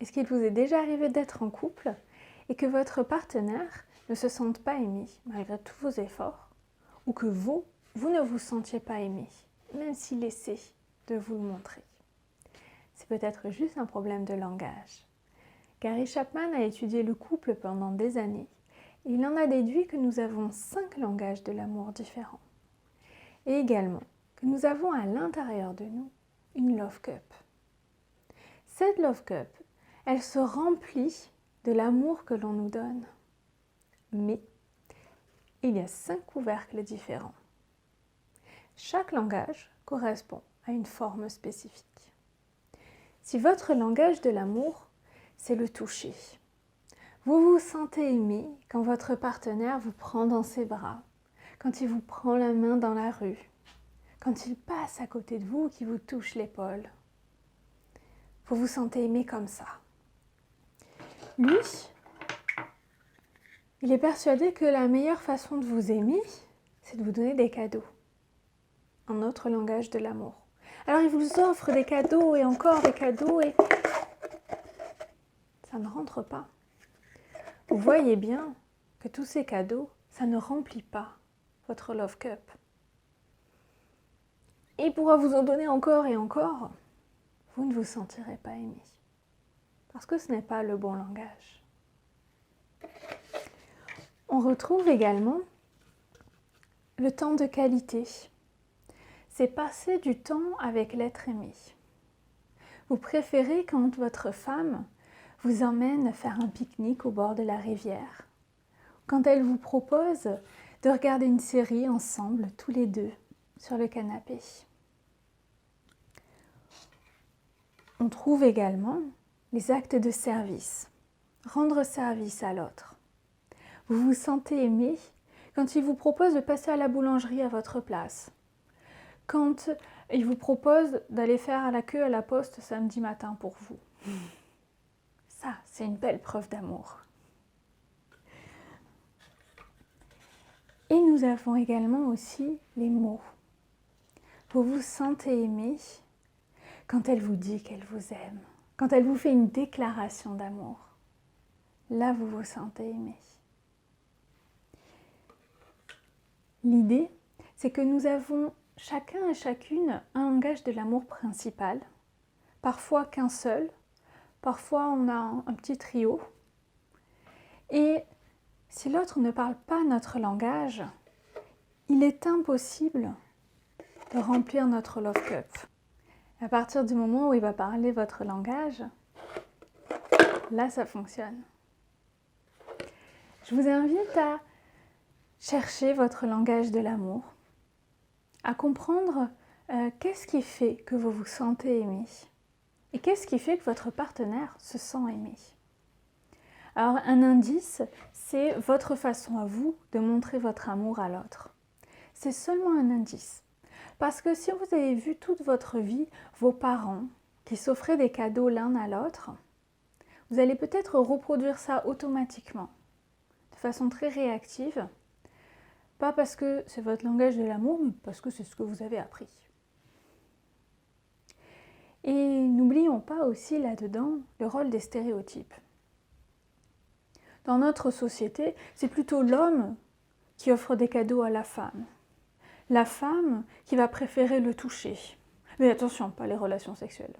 Est-ce qu'il vous est déjà arrivé d'être en couple et que votre partenaire ne se sente pas aimé malgré tous vos efforts, ou que vous ne vous sentiez pas aimé, même s'il essaie de vous le montrer? C'est peut-être juste un problème de langage. Gary Chapman a étudié le couple pendant des années et il en a déduit que nous avons 5 langages de l'amour différents. Et également que nous avons à l'intérieur de nous une Love Cup. Cette Love Cup, elle se remplit de l'amour que l'on nous donne. Mais il y a 5 couvercles différents. Chaque langage correspond à une forme spécifique. Si votre langage de l'amour, c'est le toucher, vous vous sentez aimé quand votre partenaire vous prend dans ses bras, quand il vous prend la main dans la rue, quand il passe à côté de vous, qu'il vous touche l'épaule. Vous vous sentez aimé comme ça. Lui, il est persuadé que la meilleure façon de vous aimer, c'est de vous donner des cadeaux. Un autre langage de l'amour. Alors il vous offre des cadeaux et encore des cadeaux et ça ne rentre pas. Vous voyez bien que tous ces cadeaux, ça ne remplit pas votre Love Cup. Et il pourra vous en donner encore et encore, vous ne vous sentirez pas aimé. Parce que ce n'est pas le bon langage. On retrouve également le temps de qualité. C'est passer du temps avec l'être aimé. Vous préférez quand votre femme vous emmène faire un pique-nique au bord de la rivière, quand elle vous propose de regarder une série ensemble, tous les deux, sur le canapé. On trouve également les actes de service, rendre service à l'autre. Vous vous sentez aimé quand il vous propose de passer à la boulangerie à votre place, quand il vous propose d'aller faire la queue à la poste samedi matin pour vous. Ça, c'est une belle preuve d'amour. Et nous avons également aussi les mots. Vous vous sentez aimé quand elle vous dit qu'elle vous aime, quand elle vous fait une déclaration d'amour. Là, vous vous sentez aimé. L'idée, c'est que nous avons chacun et chacune un langage de l'amour principal, parfois qu'un seul, parfois on a un petit trio. Et si l'autre ne parle pas notre langage, il est impossible de remplir notre Love Cup. À partir du moment où il va parler votre langage, là ça fonctionne. Je vous invite à chercher votre langage de l'amour, à comprendre qu'est-ce qui fait que vous vous sentez aimé et qu'est-ce qui fait que votre partenaire se sent aimé. Alors un indice, c'est votre façon à vous de montrer votre amour à l'autre. C'est seulement un indice. Parce que si vous avez vu toute votre vie vos parents qui s'offraient des cadeaux l'un à l'autre, vous allez peut-être reproduire ça automatiquement, de façon très réactive. Pas parce que c'est votre langage de l'amour, mais parce que c'est ce que vous avez appris. Et n'oublions pas aussi là-dedans le rôle des stéréotypes. Dans notre société, c'est plutôt l'homme qui offre des cadeaux à la femme qui va préférer le toucher. Mais attention, pas les relations sexuelles.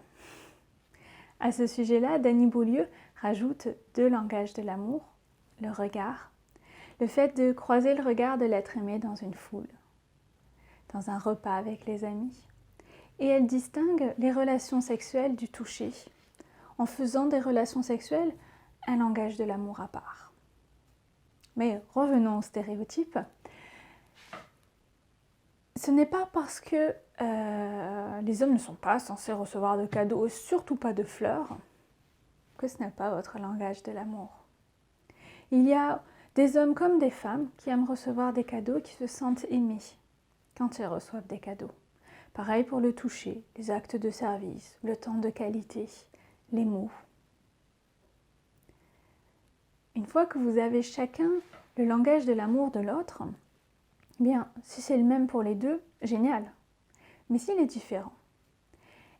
À ce sujet-là, Dany Beaulieu rajoute 2 langages de l'amour, le regard, le fait de croiser le regard de l'être aimé dans une foule, dans un repas avec les amis. Et elle distingue les relations sexuelles du toucher, en faisant des relations sexuelles un langage de l'amour à part. Mais revenons aux stéréotypes. Ce n'est pas parce que les hommes ne sont pas censés recevoir de cadeaux, surtout pas de fleurs, que ce n'est pas votre langage de l'amour. Il y a des hommes comme des femmes qui aiment recevoir des cadeaux, qui se sentent aimés quand ils reçoivent des cadeaux. Pareil pour le toucher, les actes de service, le temps de qualité, les mots. Une fois que vous avez chacun le langage de l'amour de l'autre, bien, si c'est le même pour les deux, génial. Mais s'il est différent,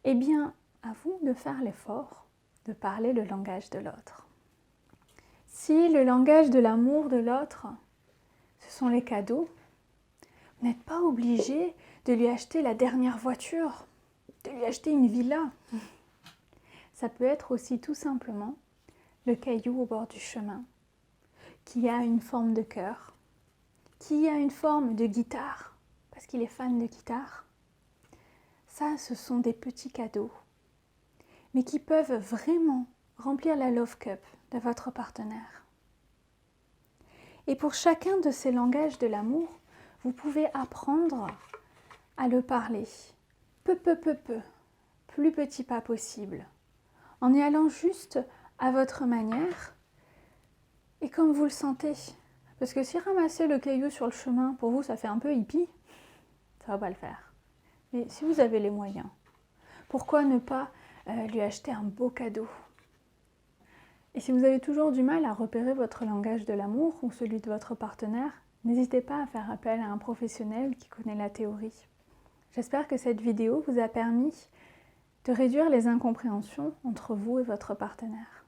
eh bien, à vous de faire l'effort de parler le langage de l'autre. Si le langage de l'amour de l'autre, ce sont les cadeaux, vous n'êtes pas obligé de lui acheter la dernière voiture, de lui acheter une villa. Ça peut être aussi tout simplement le caillou au bord du chemin, qui a une forme de cœur, qui a une forme de guitare, parce qu'il est fan de guitare. Ça, ce sont des petits cadeaux, mais qui peuvent vraiment remplir la love cup de votre partenaire. Et pour chacun de ces langages de l'amour, vous pouvez apprendre à le parler, peu, plus petit pas possible, en y allant juste à votre manière et comme vous le sentez. Parce que si ramasser le caillou sur le chemin, pour vous, ça fait un peu hippie, ça va pas le faire. Mais si vous avez les moyens, pourquoi ne pas lui acheter un beau cadeau? Et si vous avez toujours du mal à repérer votre langage de l'amour ou celui de votre partenaire, n'hésitez pas à faire appel à un professionnel qui connaît la théorie. J'espère que cette vidéo vous a permis de réduire les incompréhensions entre vous et votre partenaire.